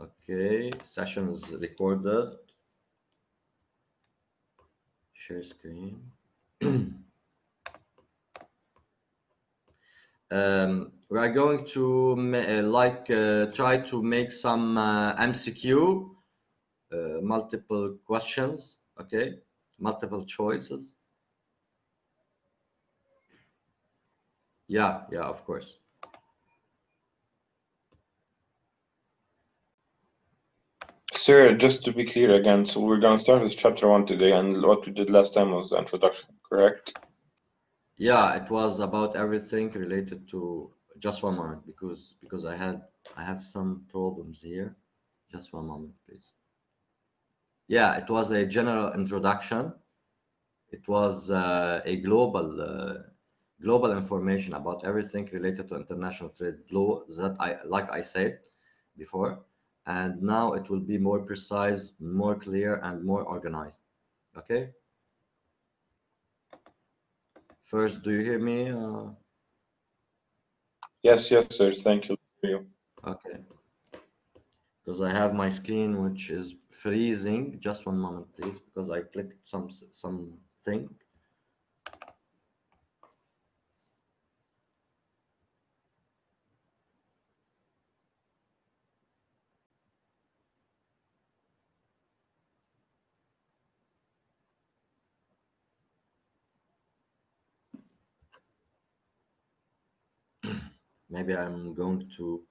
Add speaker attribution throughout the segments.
Speaker 1: Okay, session is recorded. Share screen. We are going to try to make some MCQ, multiple questions, okay, multiple choices. Yeah, of course.
Speaker 2: Sir, just to be clear again, so we're going to start with chapter 1 today, and what we did last time was the introduction, correct?
Speaker 1: Yeah, it was about everything related to. Just one moment, because I have some problems here. Just one moment, please. Yeah, it was a general introduction. It was a global information about everything related to international trade law that like I said before, and now it will be more precise, more clear, and more organized. Okay. First, do you hear me?
Speaker 2: Yes, sir. Thank you.
Speaker 1: Okay. Because I have my screen which is freezing. Just one moment, please, because I clicked something. Maybe I'm going to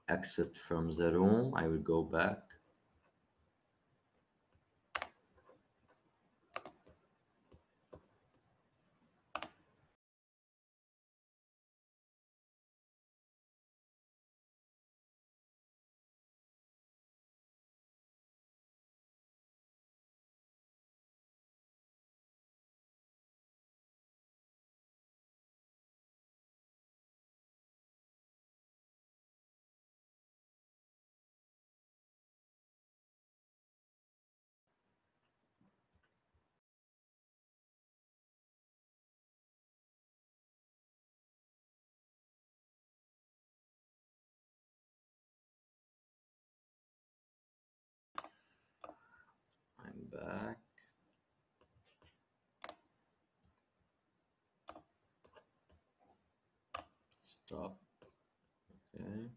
Speaker 1: exit from the room. I will go back. I'm back. Stop. Okay.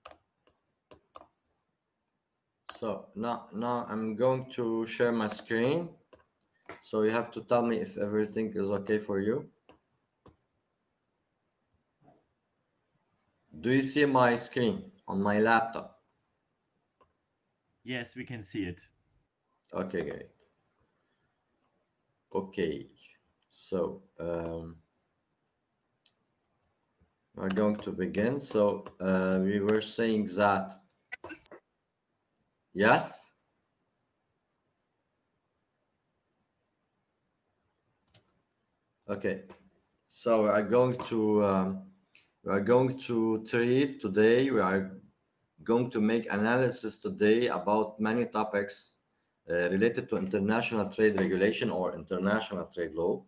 Speaker 1: So now I'm going to share my screen. So you have to tell me if everything is okay for you. Do you see my screen on my laptop?
Speaker 3: Yes, we can see it.
Speaker 1: Okay, great. Okay, so we're going to begin. So we were saying that, yes? Okay, so we are going to treat today, we are going to make analysis today about many topics related to international trade regulation or international trade law.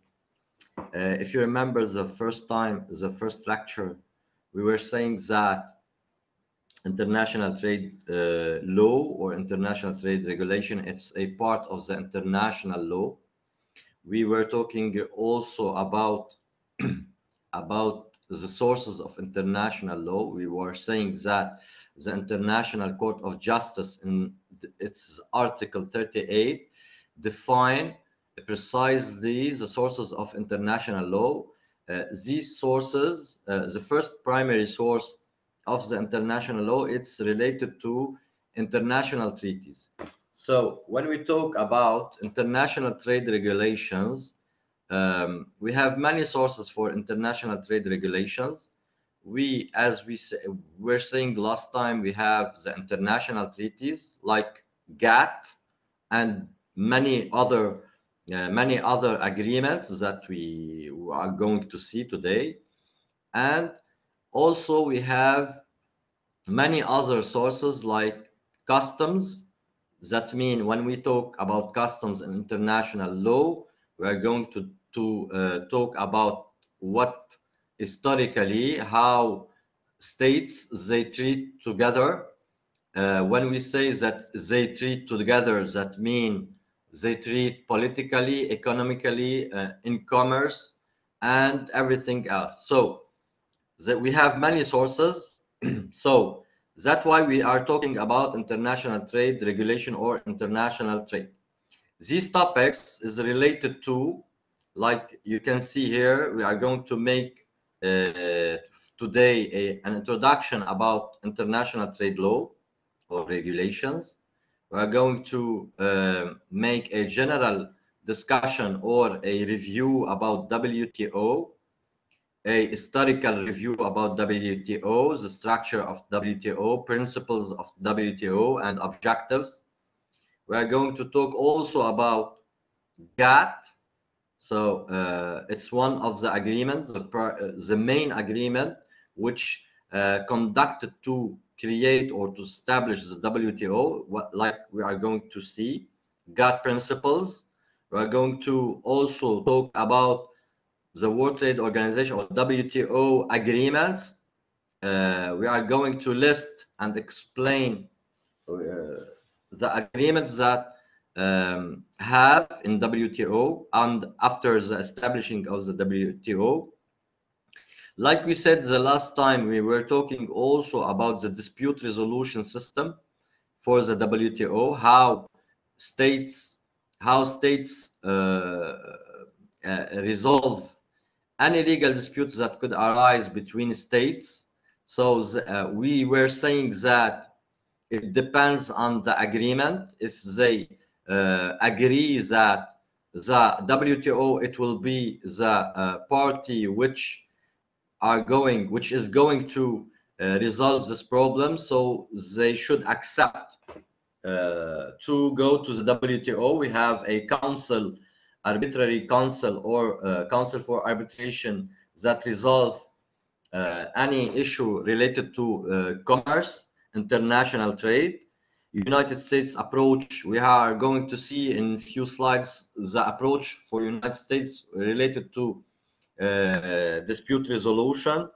Speaker 1: If you remember the first lecture, we were saying that international trade law or international trade regulation, it's a part of the international law. We were talking also about the sources of international law. We were saying that the International Court of Justice in its Article 38 define precisely the sources of international law. These sources, the first primary source of the international law, it's related to international treaties. So when we talk about international trade regulations, we have many sources for international trade regulations. As we're saying last time, we have the international treaties like GATT and many other agreements that we are going to see today. And also we have many other sources like customs. That means when we talk about customs and international law, we are going to talk about what historically, how states, they treat together. When we say that they treat together, that means they treat politically, economically, in commerce, and everything else. So that we have many sources. So that's why we are talking about international trade regulation or international trade. These topics is related to, like you can see here, we are going to make today an introduction about international trade law or regulations. We are going to make a general discussion or a review about WTO, a historical review about WTO, the structure of WTO, principles of WTO, and objectives. We are going to talk also about GATT. So it's one of the agreements, the main agreement, which conducted to create or to establish the WTO, like we are going to see, GATT principles. We are going to also talk about the World Trade Organization or WTO agreements. We are going to list and explain the agreements that have in WTO and after the establishing of the WTO. Like we said the last time, we were talking also about the dispute resolution system for the WTO, how states resolve any legal disputes that could arise between states. So we were saying that it depends on the agreement. If they agree that the WTO, it will be the party which is going to resolve this problem. So they should accept to go to the WTO. We have a council, arbitrary council, or council for arbitration that resolve any issue related to commerce, international trade. United States approach, we are going to see in a few slides the approach for United States related to dispute resolution,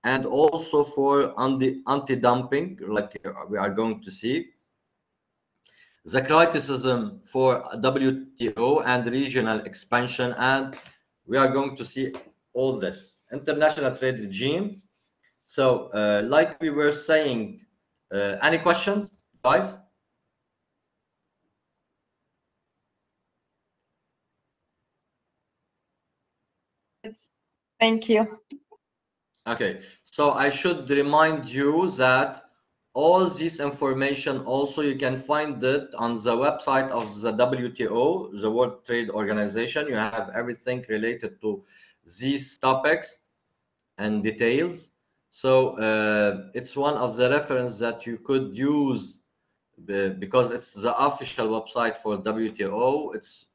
Speaker 1: and also for anti-dumping, like we are going to see. The criticism for WTO and regional expansion, and we are going to see all this. International trade regime. So, like we were saying, any questions, guys?
Speaker 3: Thank you.
Speaker 1: Okay, so I should remind you that all this information also you can find it on the website of the WTO, the World Trade Organization. You have everything related to these topics and details. So it's one of the reference that you could use because it's the official website for WTO. It's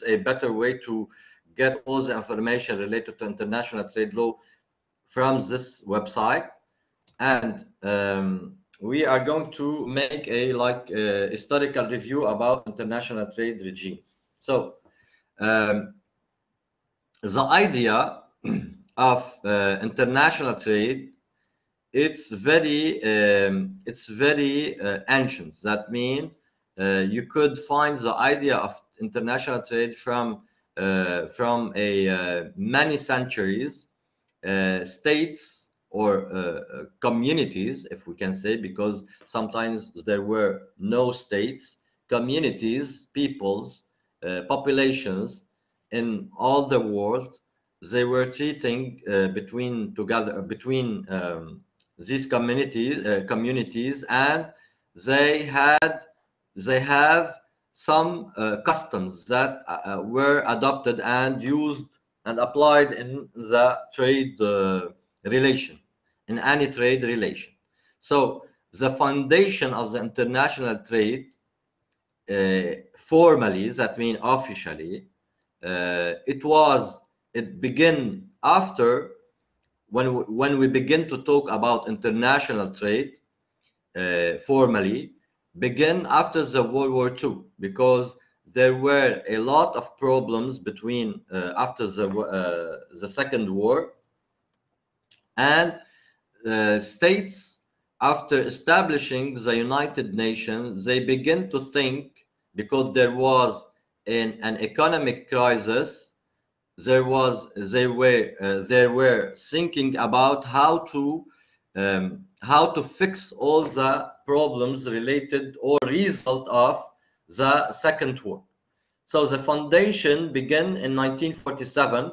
Speaker 1: a better way to get all the information related to international trade law from this website. And we are going to make a historical review about international trade regime. So the idea of international trade, it's very ancient. That means you could find the idea of international trade from many centuries. States or communities, if we can say, because sometimes there were no states, communities, peoples, populations in all the world, they were treating between these communities, and they have some customs that were adopted and used and applied in the trade relation, in any trade relation. So the foundation of the international trade, formally, that means officially, it began after, when we begin to talk about international trade, formally, began after the World War II, because there were a lot of problems between after the Second War, and states, after establishing the United Nations, they begin to think, because there was an economic crisis, they were thinking about how to fix all the problems related or result of the Second War. So the foundation began in 1947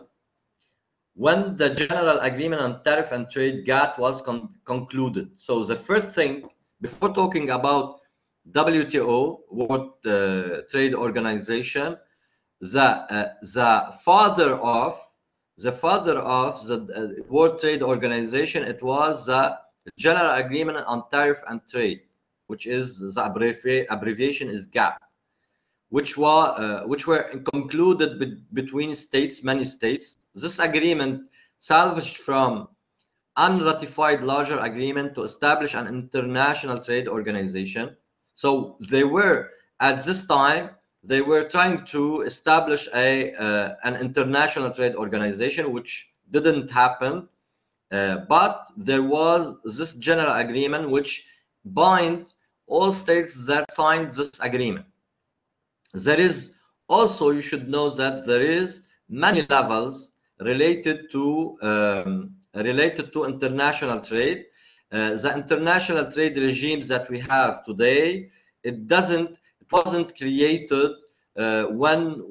Speaker 1: when the General Agreement on Tariff and Trade GATT was concluded. So the first thing, before talking about WTO, World Trade Organization, the father of the World Trade Organization, it was the General Agreement on Tariff and Trade, which is the abbreviation is GATT, which were concluded between states, many states. This agreement salvaged from unratified larger agreement to establish an international trade organization. So they were, at this time, they were trying to establish an international trade organization, which didn't happen. But there was this general agreement which bind all states that signed this agreement. There is also, you should know that there is many levels related to international trade. The international trade regimes that we have today, it wasn't created when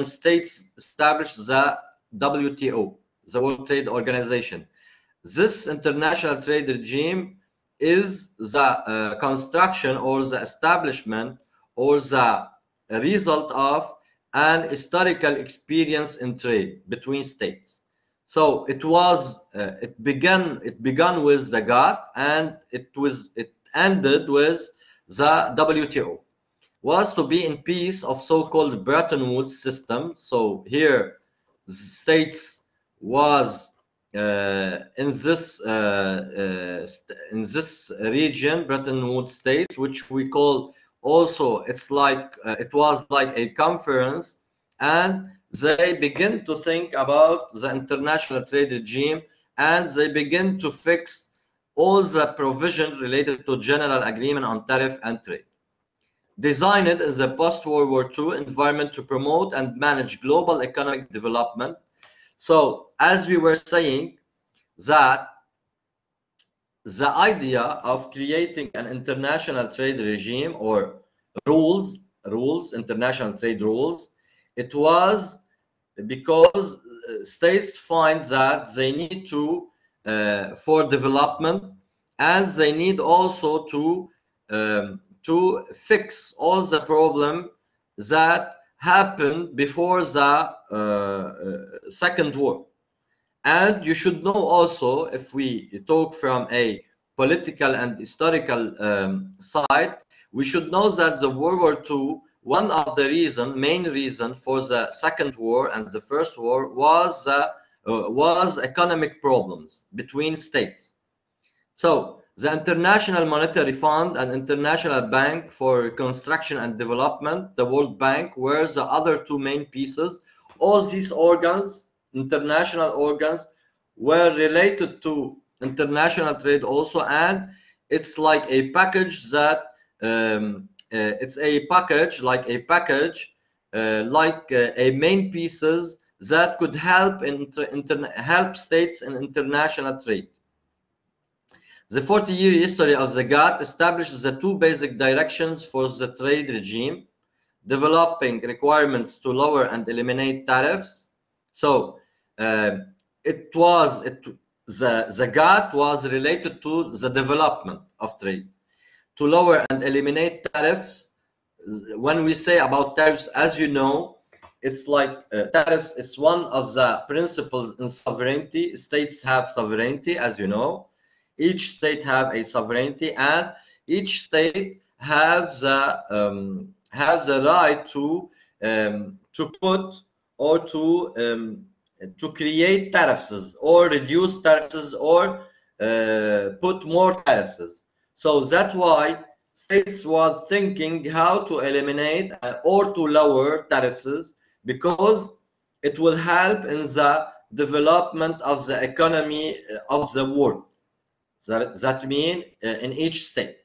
Speaker 1: states established the WTO, the World Trade Organization. This international trade regime is the construction or the establishment or the result of an historical experience in trade between states. So it began with the GATT, and it ended with the WTO. Was to be in peace of so-called Bretton Woods system. So here, states was in this region, Bretton Woods states, which we call also, it was like a conference, and they begin to think about the international trade regime, and they begin to fix all the provision related to General Agreement on Tariff and Trade. Designed as a post-World War II environment to promote and manage global economic development. So, as we were saying, that the idea of creating an international trade regime or rules, international trade rules, it was because states find that they need to, for development, and they need also to fix all the problem that happened before the Second War. And you should know also, if we talk from a political and historical side, we should know that the World War II, one of the main reason for the Second War and the First War was economic problems between states. So the International Monetary Fund and International Bank for Reconstruction and Development, the World Bank, were the other two main pieces. All these organs, international organs, were related to international trade also, and it's like a package that it's a package like a main pieces that could help help states in international trade. The 40-year history of the GATT establishes the two basic directions for the trade regime: developing requirements to lower and eliminate tariffs. So the GATT was related to the development of trade, to lower and eliminate tariffs. When we say about tariffs, as you know, it's like tariffs is one of the principles in sovereignty. States have sovereignty, as you know. Each state have a sovereignty, and each state has the right to put or to create tariffs or reduce tariffs or put more tariffs. So that's why states were thinking how to eliminate or to lower tariffs, because it will help in the development of the economy of the world. That means in each state,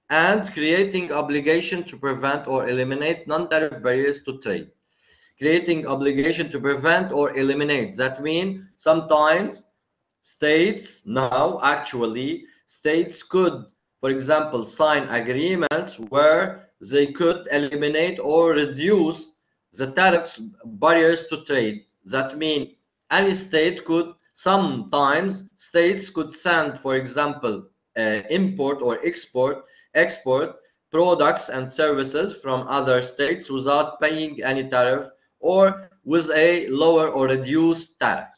Speaker 1: and creating obligation to prevent or eliminate non-tariff barriers to trade. Creating obligation to prevent or eliminate. That means sometimes states, now actually, states could, for example, sign agreements where they could eliminate or reduce the tariffs barriers to trade. That means any state could, sometimes states could send, for example, import or export products and services from other states without paying any tariff or with a lower or reduced tariff.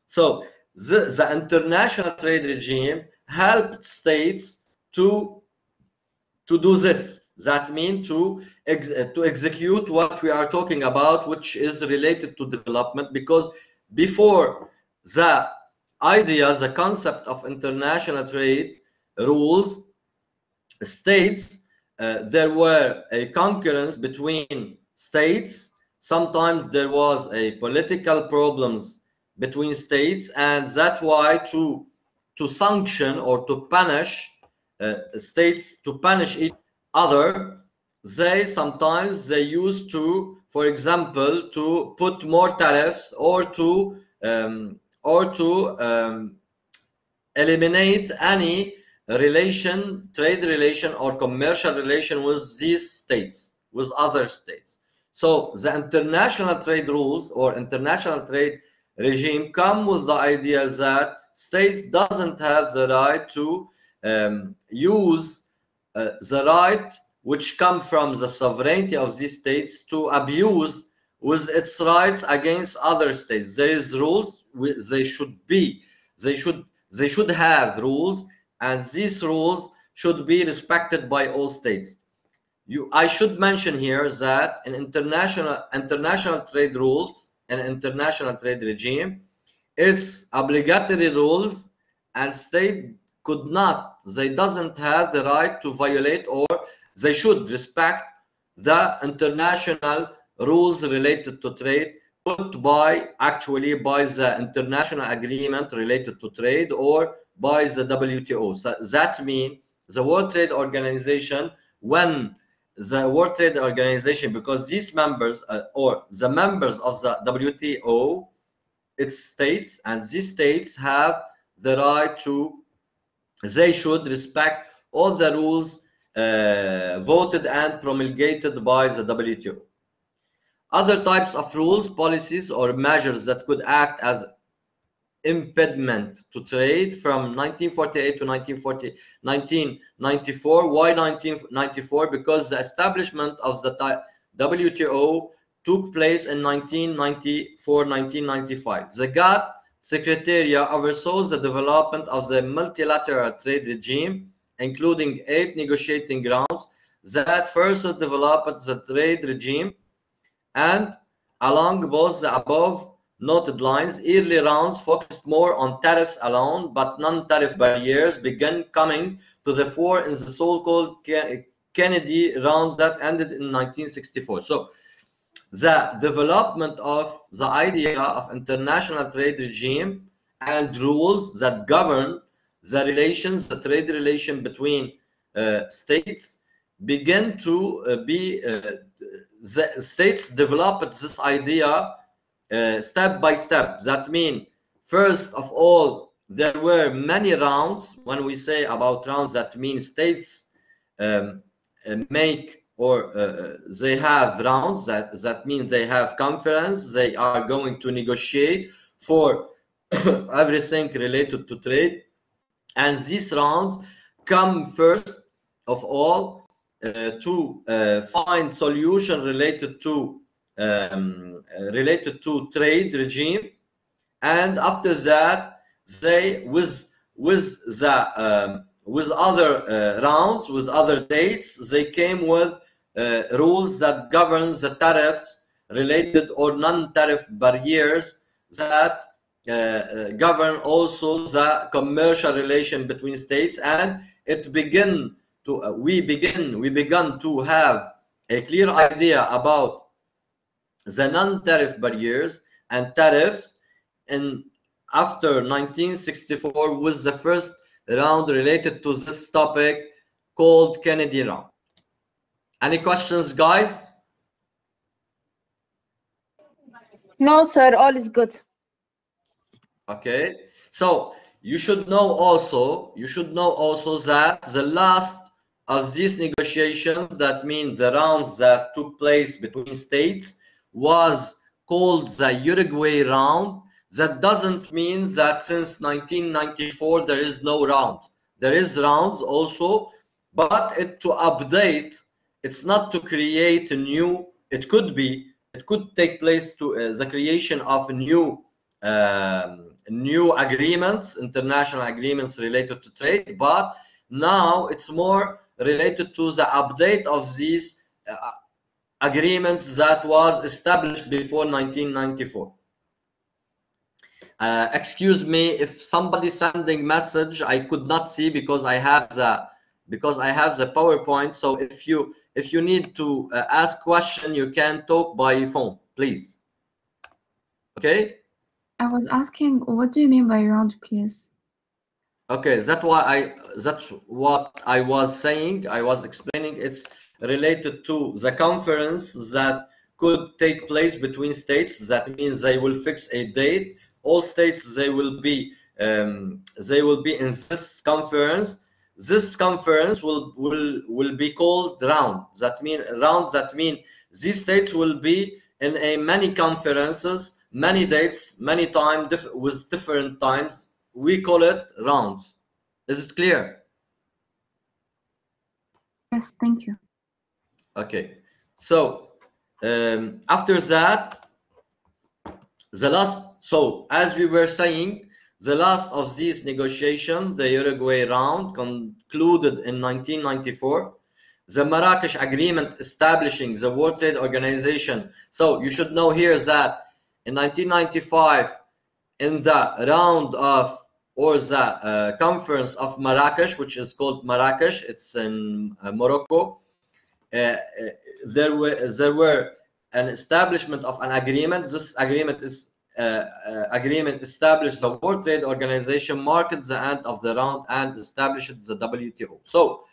Speaker 1: So the international trade regime helped states to do this. That means to execute what we are talking about, which is related to development, because before the idea, the concept of international trade rules, states, there were a concurrence between states. Sometimes there was a political problems between states, and that's why to sanction or to punish states, to punish each other, they sometimes they used to, for example, to put more tariffs or to eliminate any relation, trade relation or commercial relation with these states, with other states. So the international trade rules or international trade regime come with the idea that states doesn't have the right to use the right which come from the sovereignty of these states to abuse with its rights against other states. There is rules, they should have rules, and these rules should be respected by all states. I should mention here that in international trade rules and international trade regime, it's obligatory rules, and state could not, they doesn't have the right to violate, or they should respect the international rules related to trade put by the international agreement related to trade or by the WTO. So that means the World Trade Organization, when the World Trade Organization, because these members or the members of the WTO, its states, and these states have the right to, they should respect all the rules voted and promulgated by the WTO. Other types of rules, policies, or measures that could act as impediment to trade from 1948 to 1994. Why 1994? Because the establishment of the WTO took place in 1994-1995. The GATT Secretariat oversaw the development of the multilateral trade regime, including 8 negotiating rounds that further developed the trade regime. And along both the above noted lines, early rounds focused more on tariffs alone, but non-tariff barriers began coming to the fore in the so-called Kennedy rounds that ended in 1964. So the development of the idea of international trade regime and rules that govern the relations, the trade relation between states, began to be, the states developed this idea step by step. That means, first of all, there were many rounds. When we say about rounds, that means states make or they have rounds. That means they have conference. They are going to negotiate for everything related to trade. And these rounds come first of all to find solution related to trade regime, and after that they with other rounds, with other dates, they came with rules that govern the tariffs related or non-tariff barriers that govern also the commercial relation between states. And it began to we began to have a clear idea about the non-tariff barriers and tariffs in after 1964 was the first round related to this topic called Kennedy round. Any questions, guys?
Speaker 3: No, sir, all is good.
Speaker 1: Okay, so you should know also that the last of these negotiations, that means the rounds that took place between states, was called the Uruguay round. That doesn't mean that since 1994 there is no rounds. There is rounds also, but to update, it's not to create a new. It could take place to the creation of new agreements, international agreements related to trade, but now it's more related to the update of these agreements that was established before 1994. Excuse me if somebody sending message I could not see because I have the PowerPoint. So if you need to ask question, you can talk by phone, please. Okay.
Speaker 4: I was asking, what do you mean by round, please?
Speaker 1: Okay, that's what I was saying. I was explaining. It's related to the conference that could take place between states. That means they will fix a date. All states they will be in this conference. This conference will be called round. That mean these states will be in many conferences, many dates, many times with different times. We call it rounds. Is it clear?
Speaker 4: Yes, thank you.
Speaker 1: Okay. So after that, so as we were saying, the last of these negotiations, the Uruguay round, concluded in 1994. The Marrakesh Agreement establishing the World Trade Organization. So you should know here that in 1995, in the round of, or the conference of Marrakesh, which is called Marrakesh, it's in Morocco, there were an establishment of an agreement. This agreement established the World Trade Organization, marked the end of the round, and established the WTO. So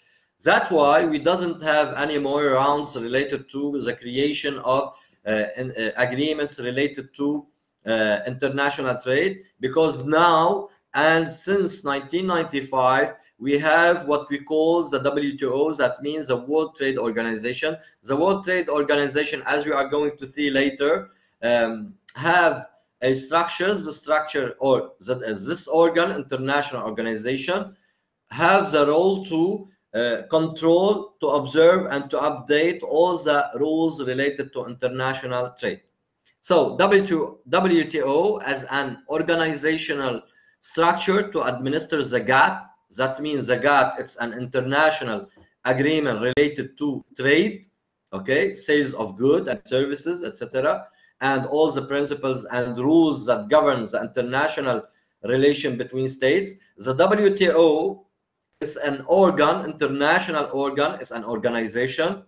Speaker 1: that's why we doesn't have any more rounds related to the creation of agreements related to international trade, because now and since 1995 we have what we call the WTO. That means the World Trade Organization. The World Trade Organization, as we are going to see later, have a structure. The structure, or this organ, international organization, have the role to control, to observe, and to update all the rules related to international trade. So WTO as an organizational structure to administer the GATT. That means the GATT, it's an international agreement related to trade, okay, sales of goods and services, etc., and all the principles and rules that govern the international relation between states. The WTO is an organ, international organ, it's an organization,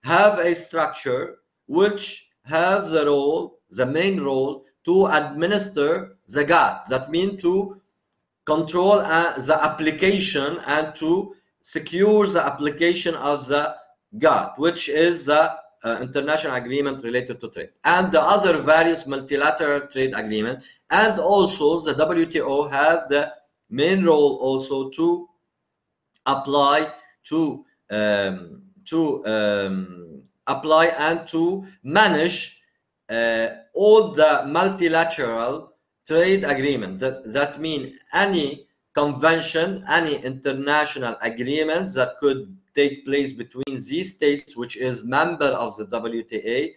Speaker 1: have a structure which have the role, the main role, to administer the GATT. That means to control the application and to secure the application of the GATT, which is the international agreement related to trade, and the other various multilateral trade agreements. And also the WTO have the main role also to apply apply and to manage all the multilateral trade agreement. That means any convention, any international agreement that could take place between these states, which is member of the WTA,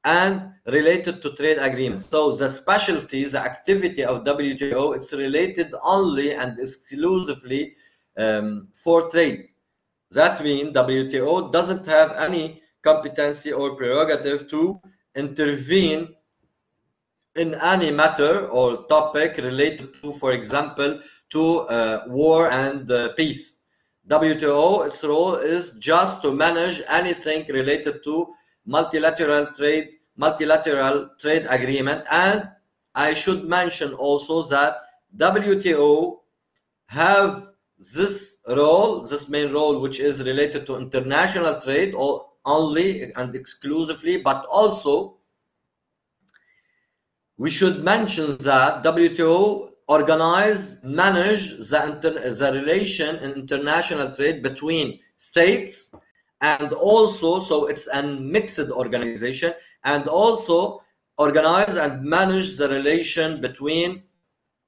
Speaker 1: and related to trade agreements. So the specialty, the activity of WTO, it's related only and exclusively for trade. That means WTO doesn't have any competency or prerogative to intervene in any matter or topic related to, for example, to war and peace. WTO, its role is just to manage anything related to multilateral trade agreement, and I should mention also that WTO have this role, this main role, which is related to international trade or only and exclusively, but also we should mention that WTO manage the relation in international trade between states, and also, so it's a mixed organization, and also organize and manage the relation between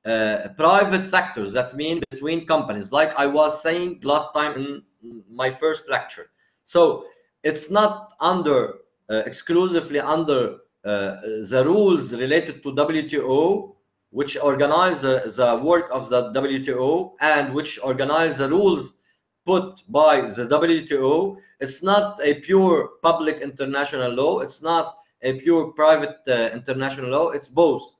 Speaker 1: private sectors, that mean between companies, like I was saying last time in my first lecture. So it's not under exclusively under the rules related to WTO, which organize the work of the WTO and which organize the rules put by the WTO. It's not a pure public international law, it's not a pure private international law, it's both.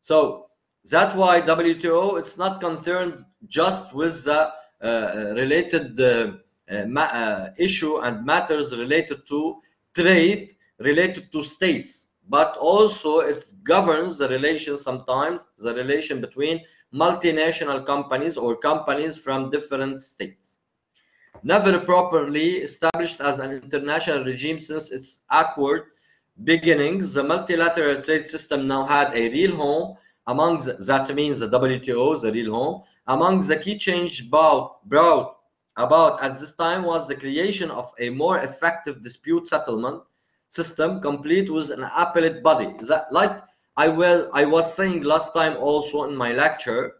Speaker 1: So that's why WTO, it's not concerned just with the related issue and matters related to trade, related to states, but also it governs the relation, sometimes the relation between multinational companies or companies from different states. Never properly established as an international regime since its awkward beginnings, the multilateral trade system now had a real home among that means the WTO, the real home. Among the key changes brought about at this time was the creation of a more effective dispute settlement system, complete with an appellate body. That, like I was saying last time also in my lecture,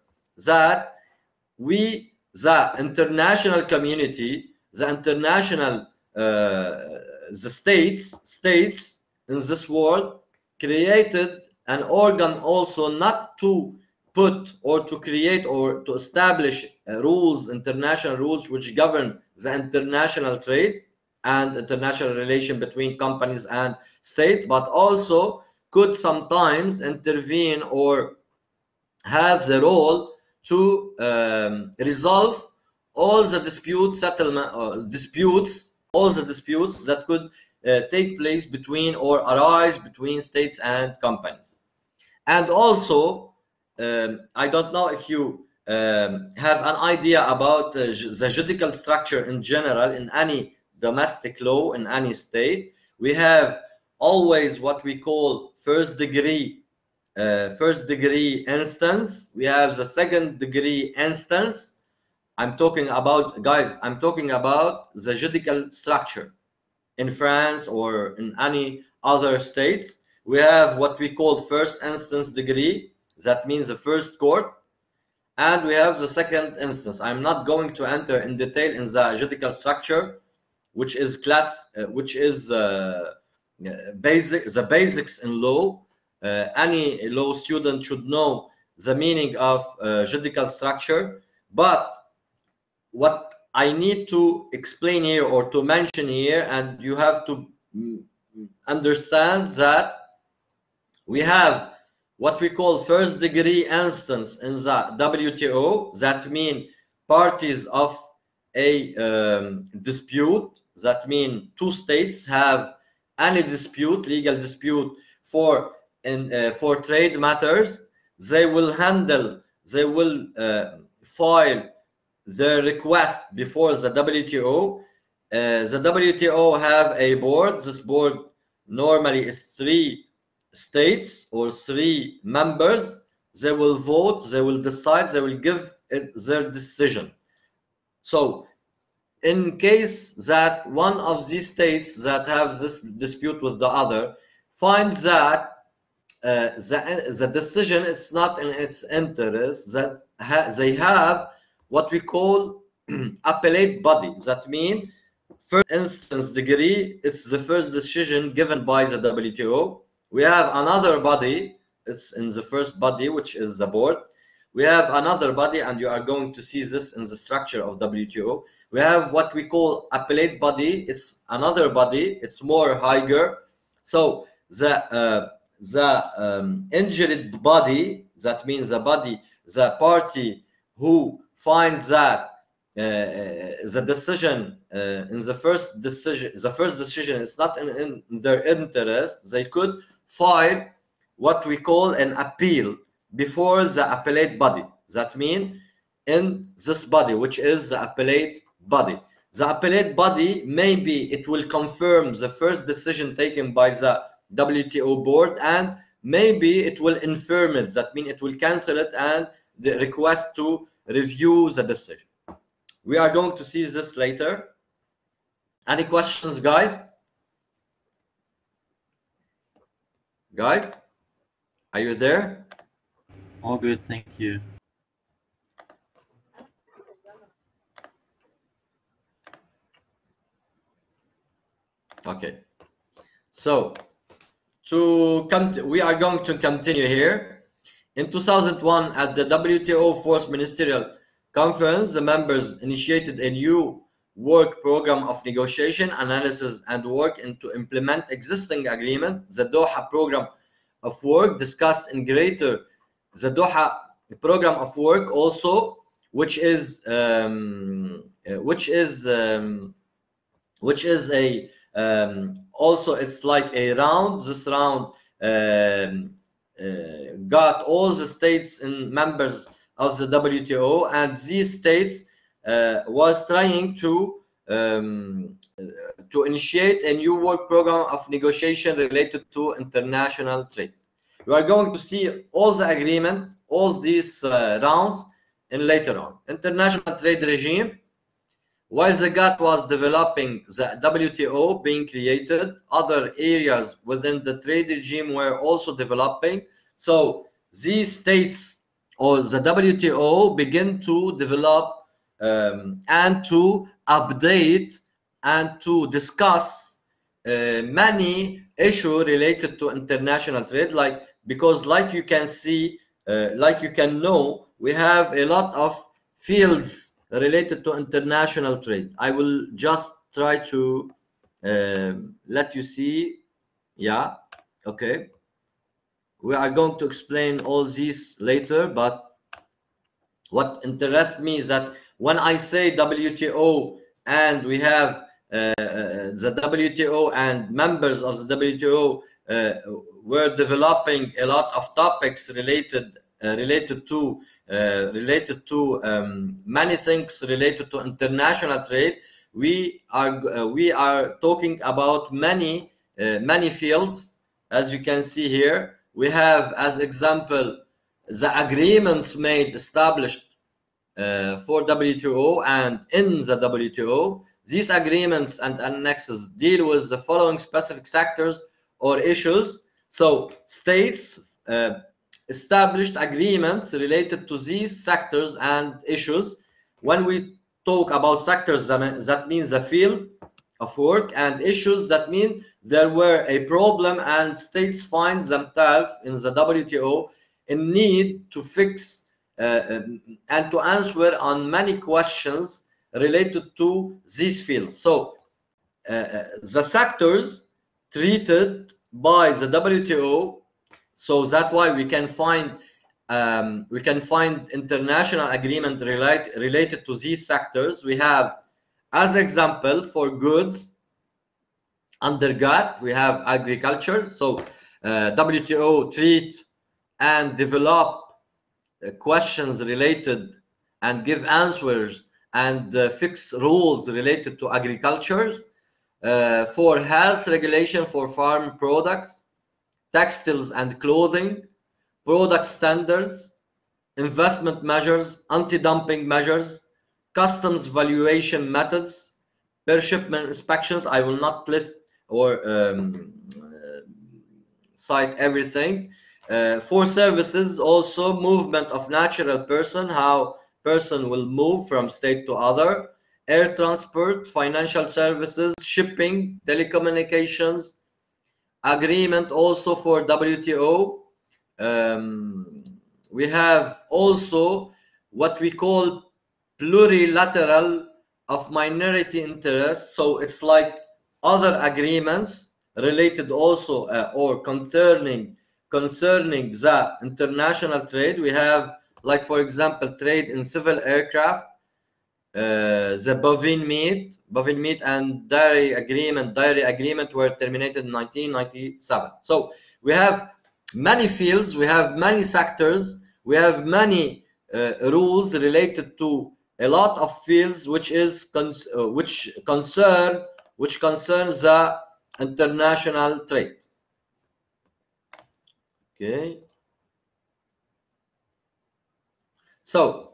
Speaker 1: that the international community, the international the states in this world created an organ also not to put or to create or to establish rules, international rules which govern the international trade and international relation between companies and state, but also could sometimes intervene or have the role to resolve all the dispute settlement all the disputes that could take place between or arise between states and companies. And also, I don't know if you have an idea about the judicial structure in general in any domestic law in any state. We have always what we call first degree instance. We have the second degree instance. I'm talking about, guys, I'm talking about the judicial structure in France or in any other states. We have what we call first instance degree, that means the first court, and we have the second instance. I'm not going to enter in detail in the judicial structure, which is the basics in law. Any law student should know the meaning of judicial structure, but what I need to explain here or to mention here, and you have to understand that we have what we call first degree instance in the WTO, that mean parties of a dispute, that mean two states have any dispute, legal dispute for trade matters. They will file the request before the WTO. The WTO have a board. This board normally is 3 states or 3 members. They will vote, they will decide, they will give their decision. So in case that one of these states that have this dispute with the other finds that the decision is not in its interest, that they have what we call appellate body. That means first instance degree, it's the first decision given by the WTO. We have another body, it's in the first body, which is the board. We have another body, and you are going to see this in the structure of WTO. We have what we call appellate body. It's another body, it's more higher. So the injured body, that means the party who finds that the decision in the first decision is not in their interest, they could file what we call an appeal before the appellate body. That means in this body, which is the appellate body. The appellate body, maybe it will confirm the first decision taken by the WTO board, and maybe it will infirm it. That means it will cancel it and the request to review the decision. We are going to see this later. Any questions, guys? Guys, are you there?
Speaker 5: All good, thank you.
Speaker 1: Okay. So we are going to continue here. In 2001, at the WTO Fourth Ministerial Conference, the members initiated a new work program of negotiation, analysis, and work to implement existing agreement. The Doha program of work discussed in greater the Doha program of work also, which is a also it's like a round. This round got all the states and members of the WTO, and these states was trying to initiate a new work program of negotiation related to international trade. We are going to see all the agreement, all these rounds, and later on. International trade regime. While the GATT was developing, the WTO being created, other areas within the trade regime were also developing. So these states or the WTO begin to develop and to update and to discuss many issues related to international trade, because like you can see, like you can know, we have a lot of fields related to international trade. I will just try to let you see. Yeah, okay. We are going to explain all these later, but what interests me is that when I say WTO and we have the WTO and members of the WTO were developing a lot of topics related to many things related to international trade. We are talking about many fields. As you can see here, we have as example the agreements established for WTO and in the WTO. These agreements and annexes deal with the following specific sectors or issues. So states established agreements related to these sectors and issues. When we talk about sectors, that means the field of work, and issues, that means there were a problem and states find themselves in the WTO in need to fix and to answer on many questions related to these fields. So the sectors treated by the WTO, so that's why we can find international agreement related to these sectors. We have, as example, for goods under GATT, we have agriculture. So WTO treat and develop questions related and give answers and fix rules related to agriculture. For health regulation for farm products, textiles and clothing, product standards, investment measures, anti-dumping measures, customs valuation methods, per shipment inspections. I will not list or cite everything. For services, also movement of natural person, how person will move from state to other, air transport, financial services, shipping, telecommunications, agreement also for WTO. We have also what we call plurilateral of minority interests. So it's like other agreements related also or concerning the international trade. We have, like, for example, trade in civil aircraft, the bovine meat and dairy agreement were terminated in 1997. So we have many fields, we have many sectors, we have many rules related to a lot of fields, which concerns the international trade. Okay. So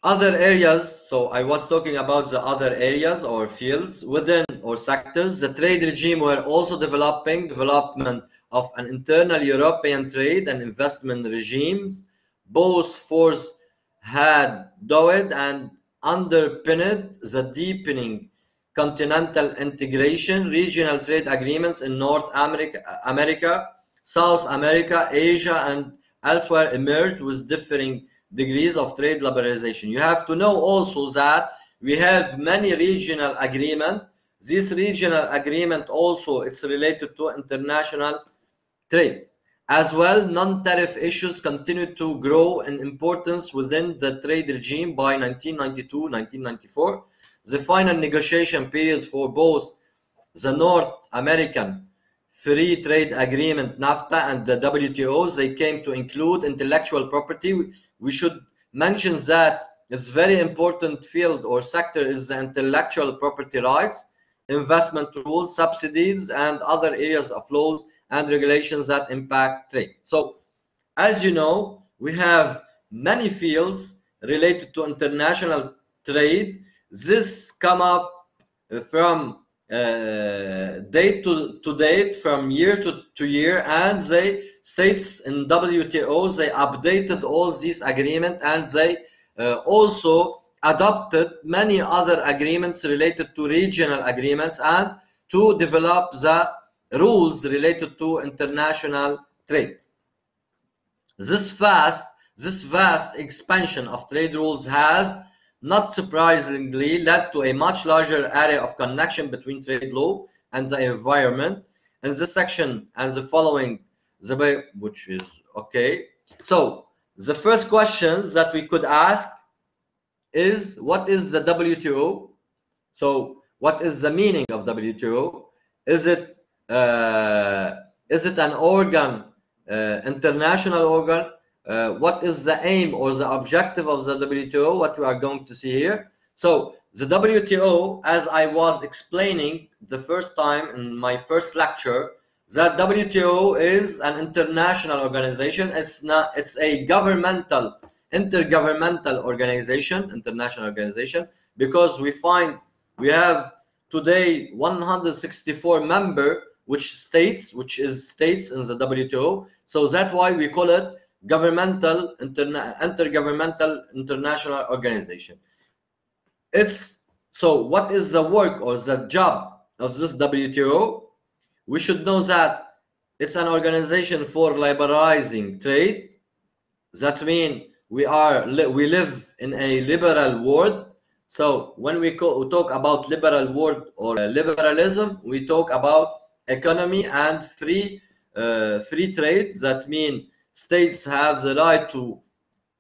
Speaker 1: other areas, so I was talking about the other areas or fields within or sectors. The trade regime were also development of an internal European trade and investment regimes. Both forces had dowed and underpinned the deepening continental integration. Regional trade agreements in North America, South America, Asia, and elsewhere emerged with differing degrees of trade liberalization. You have to know also that we have many regional agreements. This regional agreement also, it's related to international trade. As well, non-tariff issues continued to grow in importance within the trade regime by 1992-1994. The final negotiation periods for both the North American Free Trade Agreement, NAFTA, and the WTO, they came to include intellectual property. We should mention that it's very important field or sector is the intellectual property rights, investment rules, subsidies, and other areas of laws and regulations that impact trade. So, as you know, we have many fields related to international trade. This come up from date to date, from year to year, and they states in WTO, they updated all these agreements, and they also adopted many other agreements related to regional agreements and to develop the rules related to international trade. This vast expansion of trade rules has, not surprisingly, led to a much larger area of connection between trade law and the environment. In this section and the following, which is okay. So the first question that we could ask is, what is the WTO? So what is the meaning of WTO? Is it an organ, international organ? What is the aim or the objective of the WTO? What we are going to see here. So the WTO, as I was explaining the first time in my first lecture, that WTO is an international organization. It's a intergovernmental organization, international organization, because we have today 164 member which is states in the WTO. So that's why we call it intergovernmental international organization. So what is the work or the job of this WTO? We should know that it's an organization for liberalizing trade. That means we live in a liberal world. So when we talk about liberal world or liberalism, we talk about economy and free trade. That means states have the right to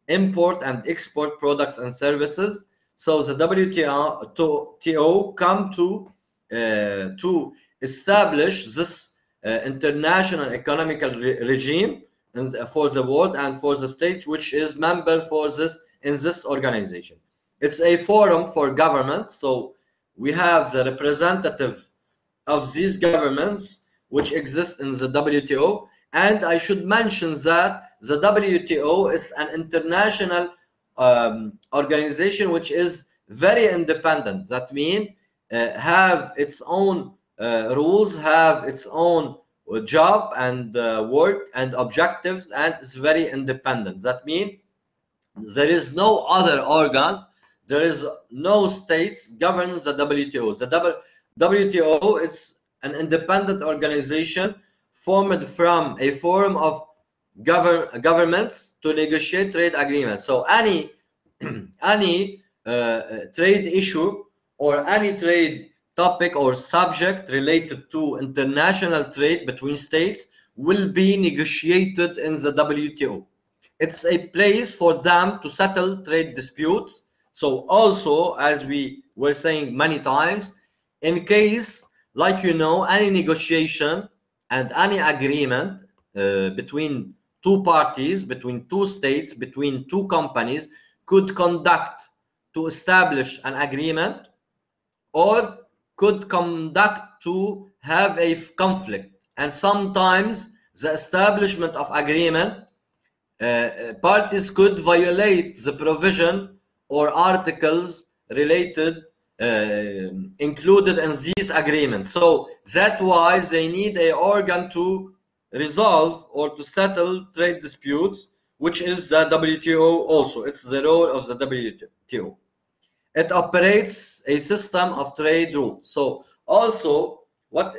Speaker 1: import and export products and services. So the WTO come to establish this international economical regime for the world and for the states which is member in this organization. It's a forum for governments. So we have the representative of these governments which exist in the WTO. And I should mention that the WTO is an international organization which is very independent. That means have its own rules, have its own job and work and objectives, and it's very independent. That means there is no other organ, there is no states governs the WTO. The WTO, it's an independent organization formed from a forum of governments to negotiate trade agreements. So any trade issue or any trade topic or subject related to international trade between states will be negotiated in the WTO. It's a place for them to settle trade disputes. So also, as we were saying many times, in case, like you know, any negotiation and any agreement between two parties, between two states, between two companies could conduct to establish an agreement, or could conduct to have a conflict. And sometimes the establishment of agreement, parties could violate the provision or articles related included in these agreements. So that's why they need an organ to resolve or to settle trade disputes, which is the WTO also. It's the role of the WTO. It operates a system of trade rules. So also, what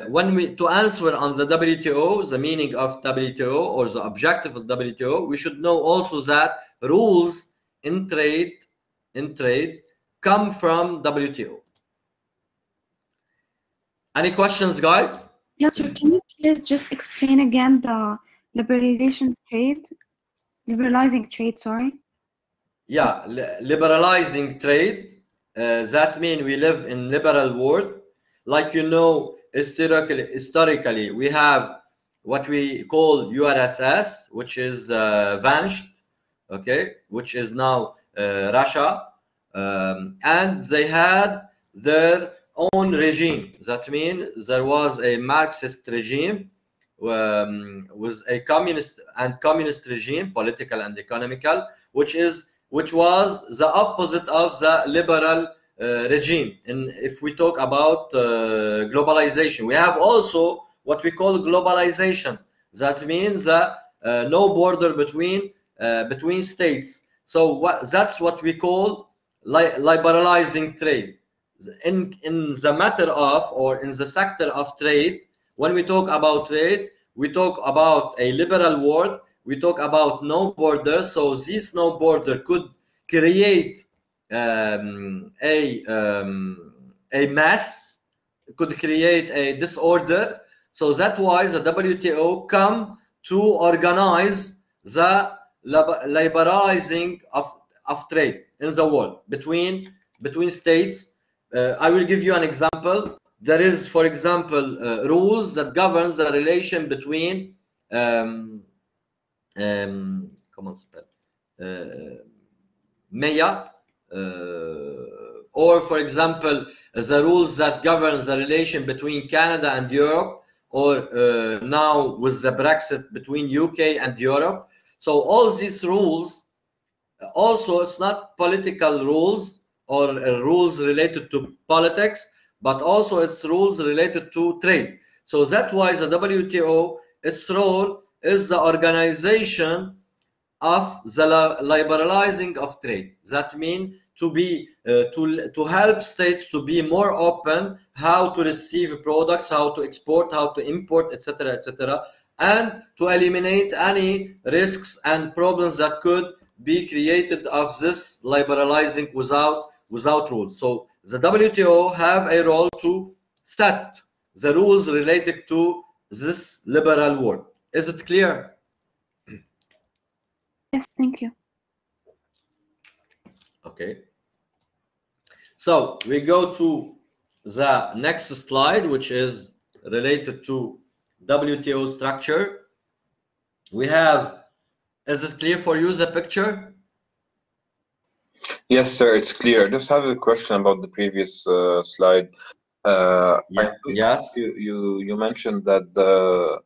Speaker 1: when we to answer on the WTO, the meaning of WTO or the objective of WTO, we should know also that rules in trade come from WTO. Any questions, guys?
Speaker 4: Yes, sir. Can you please just explain again the liberalizing trade, sorry?
Speaker 1: Yeah, liberalizing trade. That means we live in liberal world. Like you know, historically, we have what we call URSS, which is vanished, okay, which is now Russia, and they had their own regime. That means there was a Marxist regime with a communist regime, political and economical, which was the opposite of the liberal regime. And if we talk about globalization, we have also what we call globalization. That means no border between states. So that's what we call liberalizing trade. In the matter of, or in the sector of trade, when we talk about trade, we talk about a liberal world. We talk about no border. So this no border could create a mess, could create a disorder. So that's why the WTO come to organize the liberalizing of trade in the world between states. I will give you an example. There is, for example, rules that governs the relation between MEA, or for example, the rules that govern the relation between Canada and Europe, or now with the Brexit between UK and Europe. So all these rules, also it's not political rules or rules related to politics, but also it's rules related to trade. So that's why the WTO, its role is the organization of the liberalizing of trade. That means to be to help states to be more open, how to receive products, how to export, how to import, etc., etc., and to eliminate any risks and problems that could be created of this liberalizing without rules. So the WTO have a role to set the rules related to this liberal world. Is it clear?
Speaker 4: Yes, thank you.
Speaker 1: Okay. So we go to the next slide, which is related to WTO structure. We have, is it clear for you, the picture?
Speaker 2: Yes, sir, it's clear. Just have a question about the previous slide.
Speaker 1: Yes.
Speaker 2: You mentioned that the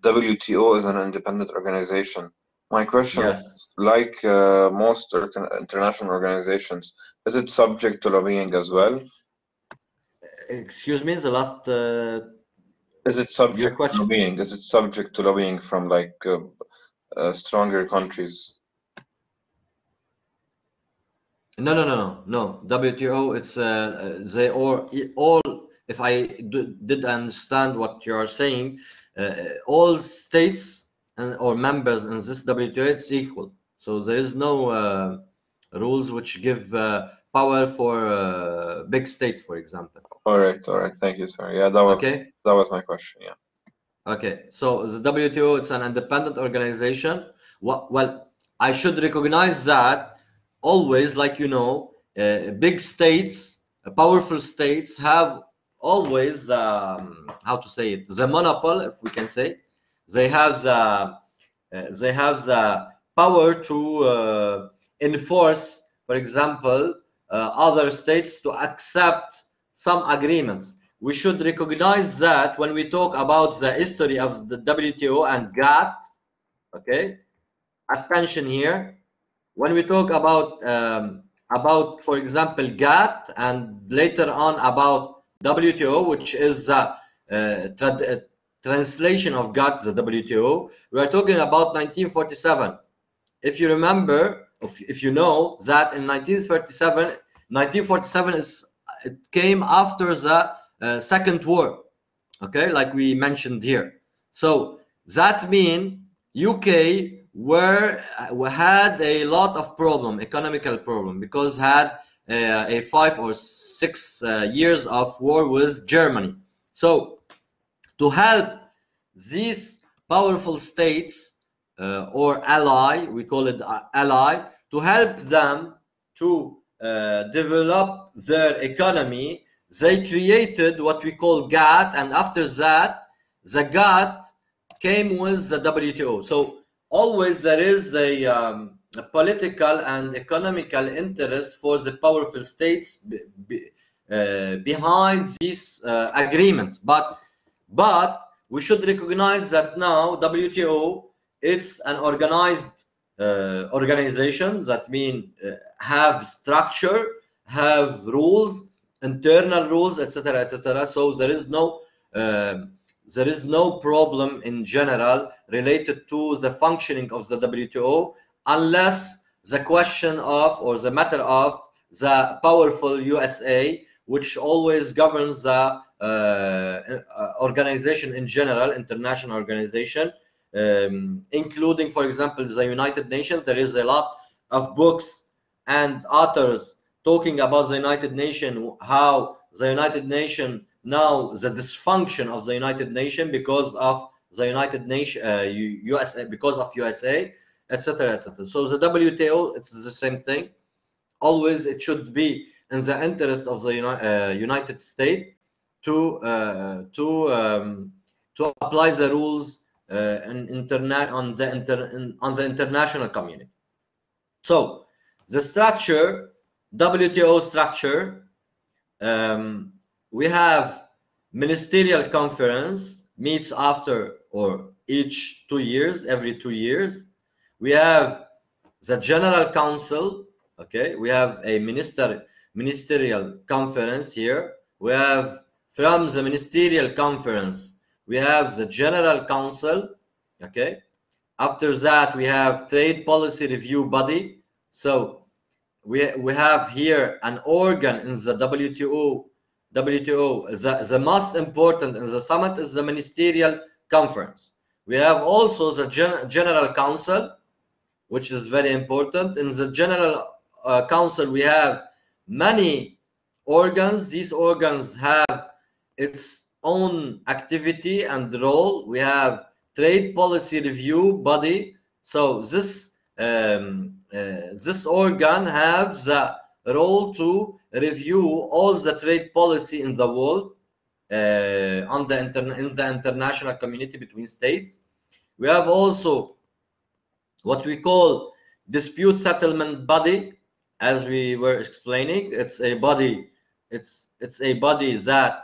Speaker 2: WTO is an independent organization. My question is, like most international organizations, is it subject to lobbying as well?
Speaker 1: Excuse me, the last.
Speaker 2: Is it subject to lobbying? Is it subject to lobbying from like stronger countries?
Speaker 1: No. WTO, it's they all. If I did understand what you are saying, all states or members in this WTO, it's equal. So there is no rules which give power for big states, for example.
Speaker 2: All right. Thank you, sir. Yeah, that was my question. Yeah.
Speaker 1: Okay. So the WTO, it's an independent organization. Well, I should recognize that always, like you know, big states, powerful states have always how to say it, the monopoly, if we can say, they have the power to enforce, for example, other states to accept some agreements. We should recognize that when we talk about the history of the WTO and GATT, okay, attention here. When we talk about, for example, GATT and later on about WTO, which is the translation of GATT, the WTO, we are talking about 1947. If you remember, if you know that in 1947 it came after the Second War, okay, like we mentioned here. So that means UK had a lot of economical problem, because had a 5 or 6 years of war with Germany. So to help these powerful states or ally, we call it ally, to help them to develop their economy, they created what we call GATT, and after that, the GATT came with the WTO. So always there is a political and economical interest for the powerful states behind these agreements. But we should recognize that now WTO, it's an organized organization, that means have structure, have rules, internal rules, etc., etc. So there is no problem in general related to the functioning of the WTO, unless the question of, or the matter of, the powerful USA, which always governs the organization in general, international organization, including, for example, the United Nations. There is a lot of books and authors talking about the United Nations, how the United Nations now, the dysfunction of the United Nations because of the United Nations, USA, because of USA, etc., etc. So the WTO, it's the same thing. Always it should be in the interest of the United States to apply the rules on the international community. So the structure, WTO structure, we have ministerial conference meets after or each 2 years, every 2 years. We have the General Council. Okay, we have a ministerial conference here. We have, from the ministerial conference, we have the General Council. Okay, after that we have Trade Policy Review Body. So we have here an organ in the WTO. The most important in the summit is the ministerial conference. We have also the General Council, which is very important. In the General Council, we have many organs. These organs have its own activity and role. We have Trade Policy Review Body. So this organ has the role to review all the trade policy in the world in the international community between states. We have also what we call dispute settlement body, as we were explaining. It's a body. It's a body that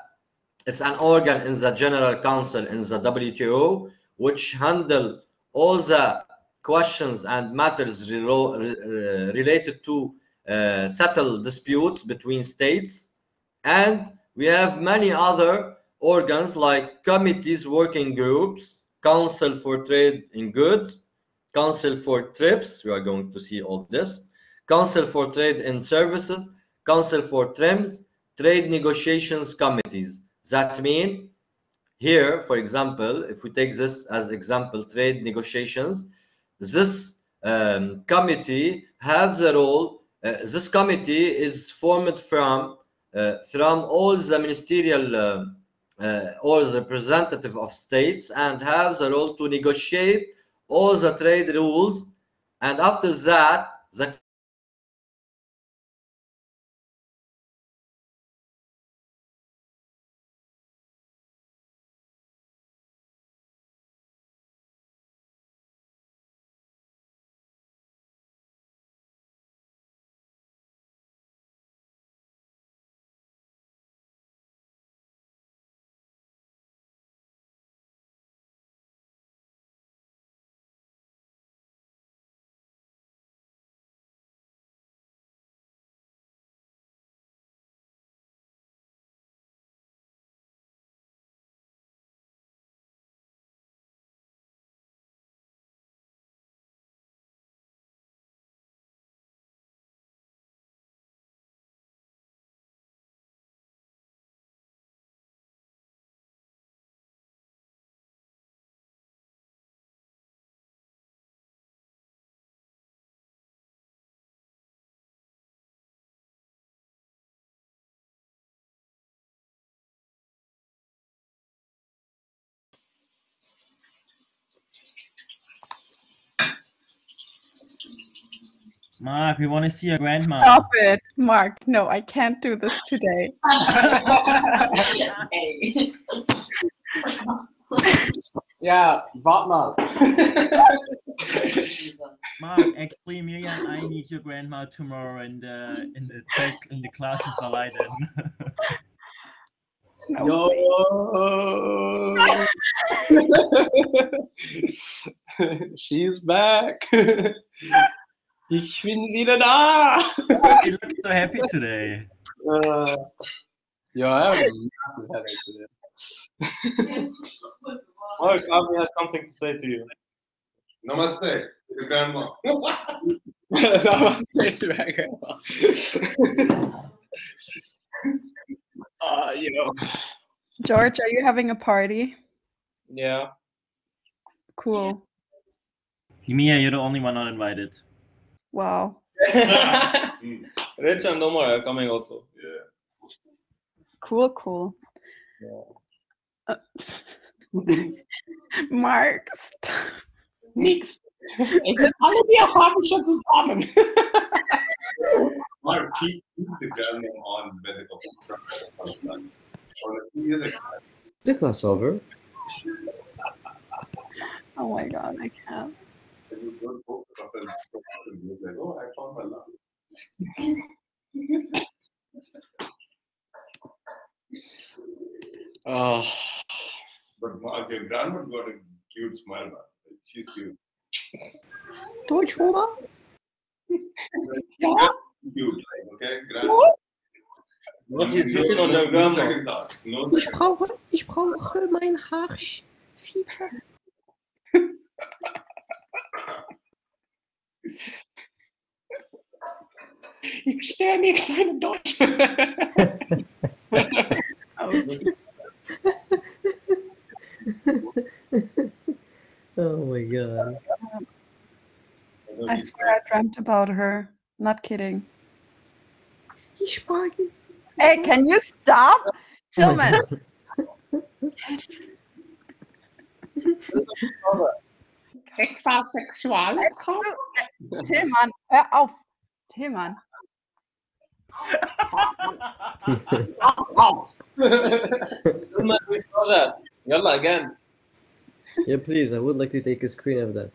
Speaker 1: it's an organ in the General Council in the WTO, which handle all the questions and matters related to settle disputes between states. And we have many other organs like committees, working groups, Council for Trade in Goods, Council for TRIPS, we are going to see all this, Council for Trade in Services, Council for TRIMS, Trade Negotiations Committees. That means here, for example, if we take this as example, trade negotiations, this committee has the role. This committee is formed from all the ministerial or the representative of states, and have the role to negotiate all the trade rules. And after that, the
Speaker 5: Mark, we want to see your grandma.
Speaker 6: Stop it, Mark. No, I can't do this today.
Speaker 7: Ja, warte mal.
Speaker 5: Mark, actually, Miriam and I need your grandma tomorrow in the classes verleiden.
Speaker 6: No,
Speaker 7: She's back. Ich bin wieder da.
Speaker 5: You look so happy today.
Speaker 7: Yeah, I'm happy today. Mark, Avi has something to say to you.
Speaker 8: Namaste, to the grandma.
Speaker 7: Namaste to my grandma. You know.
Speaker 6: George, are you having a party?
Speaker 7: Yeah.
Speaker 6: Cool.
Speaker 5: Mia, you're the only one not invited.
Speaker 6: Wow.
Speaker 7: Rich and Omar are coming also.
Speaker 8: Yeah.
Speaker 6: Cool. Mark, stop.
Speaker 7: Nix. Es sind alle die haben schon zusammen.
Speaker 8: Mark, keep the grandma on when the professor comes back. Honestly, is
Speaker 9: The class over.
Speaker 6: Oh my god, I can't.
Speaker 8: like, oh, I found my love. But Mark, your grandma got a cute smile, man. She's cute.
Speaker 9: Deutsch, Oma?
Speaker 8: Cute, like, okay? Grandma.
Speaker 7: What is written on your grandma?
Speaker 8: Second thoughts. No second.
Speaker 9: Ich brauche mein Haar wieder.
Speaker 7: Ich stehe nicht in Deutsch.
Speaker 9: Oh my god.
Speaker 6: I swear I dreamt about her. Not kidding. Hey, can you stop? Tillman.
Speaker 7: Heterosexual.
Speaker 6: Tillman, hör auf. Tillman.
Speaker 7: We saw that. Yalla, again.
Speaker 9: Yeah, please, I would like to take a screen of that.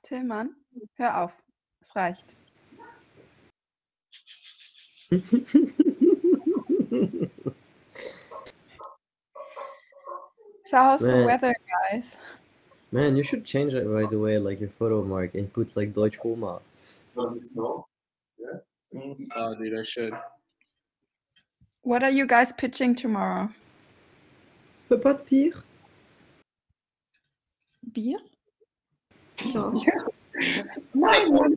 Speaker 6: Tillman, hör auf. Es reicht. So how's the
Speaker 9: Man.
Speaker 6: weather, guys?
Speaker 9: Man, you should change it right away, like your photo mark, and put like Deutsch Oma.
Speaker 8: Does it snow? Yeah.
Speaker 7: Oh, dude, I should.
Speaker 6: What are you guys pitching tomorrow?
Speaker 9: Pas de pire.
Speaker 6: Beer?
Speaker 9: Ja.
Speaker 7: Nein,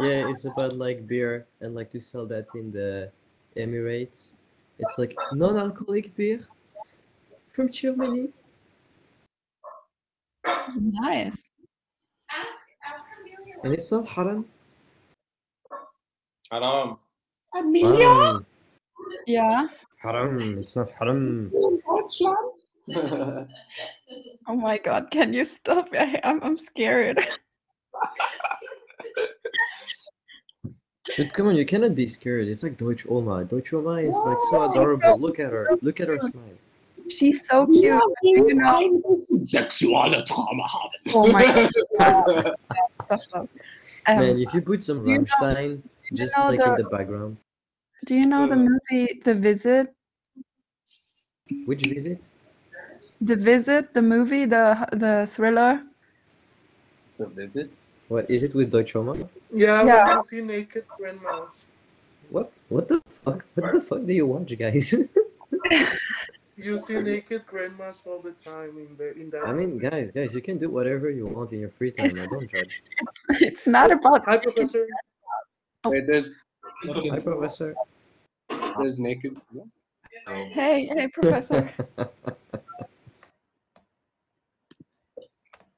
Speaker 9: Yeah, it's about like beer and like to sell that in the Emirates. It's like non-alcoholic beer from Germany.
Speaker 6: Nice.
Speaker 9: And it's not haram.
Speaker 7: Haram.
Speaker 9: Haram.
Speaker 6: Yeah.
Speaker 9: Haram. It's not haram.
Speaker 6: Oh my god, can you stop? I'm scared.
Speaker 9: But come on, you cannot be scared. It's like Deutsch Oma. Deutsch Oma is like so adorable. Look at her. Look at her smile.
Speaker 6: She's so cute. You know.
Speaker 7: Sexuelle Trauma haben.
Speaker 6: Oh my god. Stop.
Speaker 9: Man, if you put some
Speaker 6: you know-
Speaker 9: Rammstein just
Speaker 6: know
Speaker 9: like in
Speaker 6: the-
Speaker 9: the background.
Speaker 6: Do you know the movie The Visit?
Speaker 9: Which visit?
Speaker 6: The Visit, the movie, the thriller.
Speaker 7: The visit?
Speaker 9: What is it with Deutsch Oma?
Speaker 10: Yeah,
Speaker 6: Yeah.
Speaker 10: when you see naked grandmas.
Speaker 9: What? What the fuck? What the fuck do you watch, guys?
Speaker 10: You see naked grandmas all the time in that.
Speaker 9: I mean, guys, you can do whatever you want in your free time. I don't judge.
Speaker 6: It's not about.
Speaker 10: Hi, Professor.
Speaker 7: Wait, there's
Speaker 9: Hi, Professor.
Speaker 7: naked.
Speaker 6: Hey, Professor.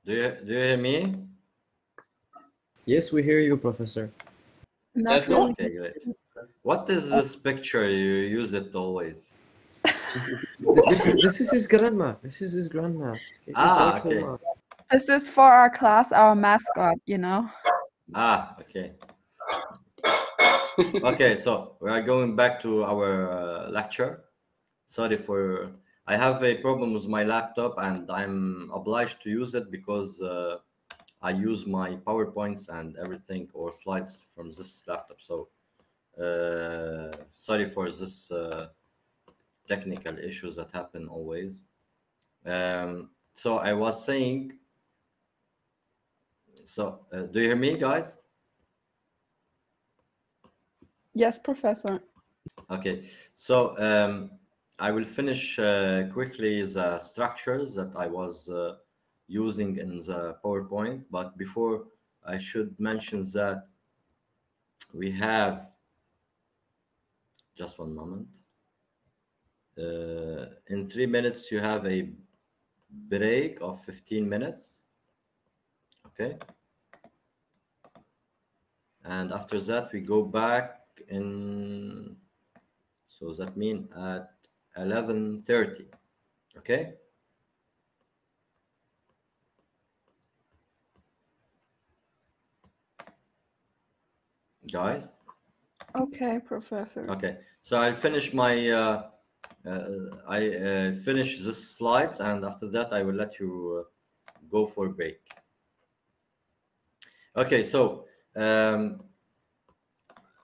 Speaker 1: Do you hear me?
Speaker 9: Yes, we hear you, Professor.
Speaker 6: Not
Speaker 7: Yes,
Speaker 6: really.
Speaker 1: Okay, great. What is this picture? You use it always.
Speaker 9: This is his grandma. This is his grandma. It is
Speaker 1: Ah,
Speaker 9: Deutsch
Speaker 1: okay.
Speaker 9: Oma.
Speaker 6: This is for our class, our mascot, you know.
Speaker 1: Ah, okay. Okay, so we are going back to our lecture. Sorry for, I have a problem with my laptop and I'm obliged to use it because I use my PowerPoints and everything or slides from this laptop. So sorry for this technical issues that happen always. So I was saying, so do you hear me, guys?
Speaker 6: Yes, Professor.
Speaker 1: Okay, so I will finish quickly the structures that I was using in the PowerPoint, but before I should mention that we have, just one moment, in 3 minutes you have a break of 15 minutes, okay? And after that we go back in, so that means at 11:30, okay? Guys?
Speaker 6: Okay, Professor.
Speaker 1: Okay, so I'll finish my, finish this slides and after that I will let you go for a break. Okay, so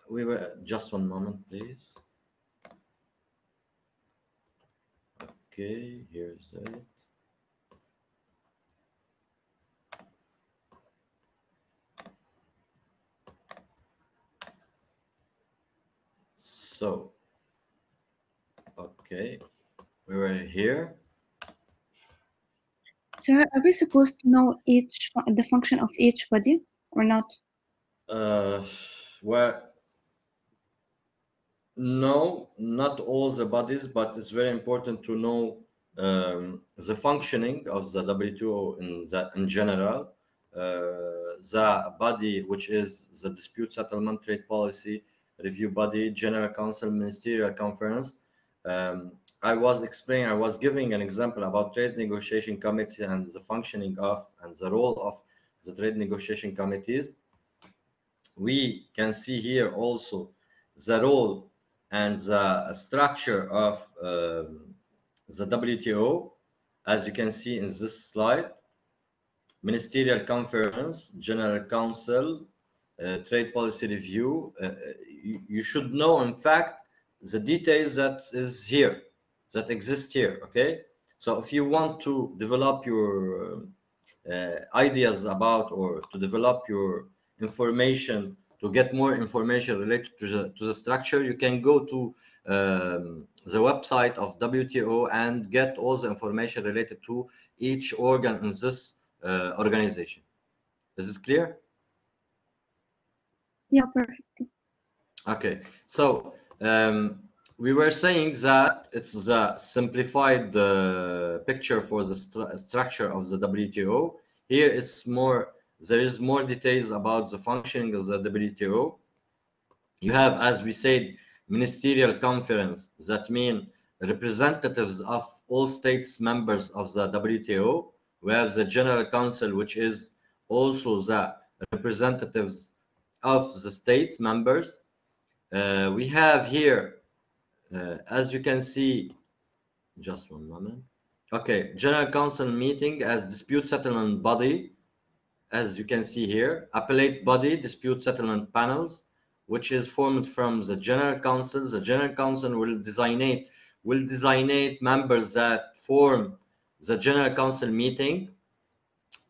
Speaker 1: we were, just one moment, please. Okay, here's it. So, okay, we were here.
Speaker 4: Sir, are we supposed to know the function of each body or not?
Speaker 1: Well, no, not all the bodies, but it's very important to know the functioning of the WTO in general. The body, which is the dispute settlement, trade policy review body, general council, ministerial conference. I was giving an example about trade negotiation committee and the functioning of and the role of the trade negotiation committees. We can see here also the role and the structure of the WTO, as you can see in this slide. Ministerial conference, general council, trade policy review. You should know, in fact, the details that is here, that exist here, okay? So if you want to develop your ideas about or to develop your information, to get more information related to the structure, you can go to the website of WTO and get all the information related to each organ in this organization. Is it clear?
Speaker 4: Yeah, perfect.
Speaker 1: Okay, so we were saying that it's the simplified picture for the structure of the WTO. Here it's more, there is more details about the functioning of the WTO. You have, as we said, ministerial conference, that means representatives of all states members of the WTO. We have the general council, which is also the representatives of the states members. We have here, as you can see, just one moment. Okay, general council meeting as dispute settlement body, as you can see here. Appellate body, dispute settlement panels, which is formed from the general council. The general council will designate members that form the general council meeting.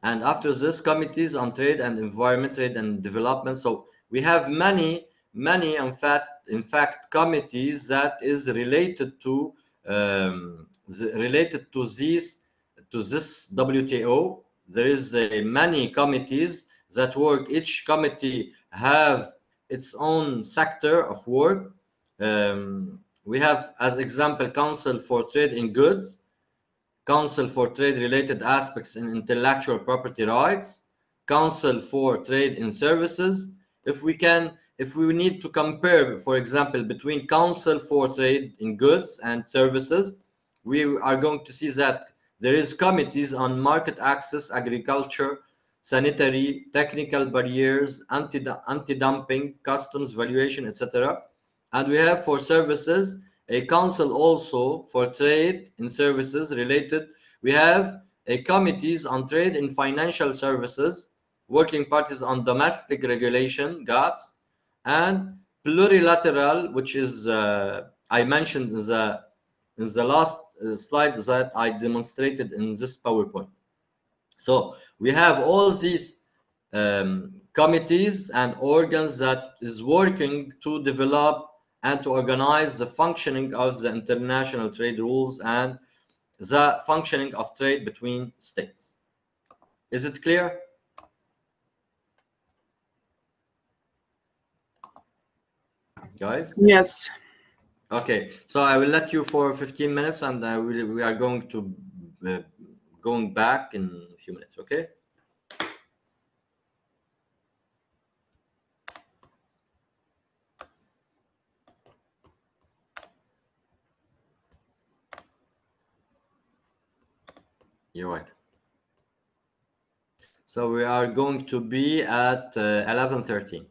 Speaker 1: And after this, committees on trade and environment, trade and development. So we have many, in fact, committees that is related to this WTO. There is many committees that work. Each committee have its own sector of work. We have, as example, Council for Trade in Goods, Council for Trade-related aspects in intellectual property rights, Council for Trade in Services. If we need to compare, for example, between Council for Trade in Goods and Services, we are going to see that there is committees on market access, agriculture, sanitary, technical barriers, anti-dumping, customs valuation, etc. And we have for services a council also for trade in services related. We have a committees on trade in financial services, working parties on domestic regulation, GATTs, and plurilateral, which is I mentioned in the last slide that I demonstrated in this PowerPoint. So we have all these committees and organs that is working to develop and to organize the functioning of the international trade rules and the functioning of trade between states. Is it clear? Guys?
Speaker 6: Yes.
Speaker 1: Okay, so I will let you for 15 minutes and we are going to going back in a few minutes, okay? You're right. So we are going to be at 11:13.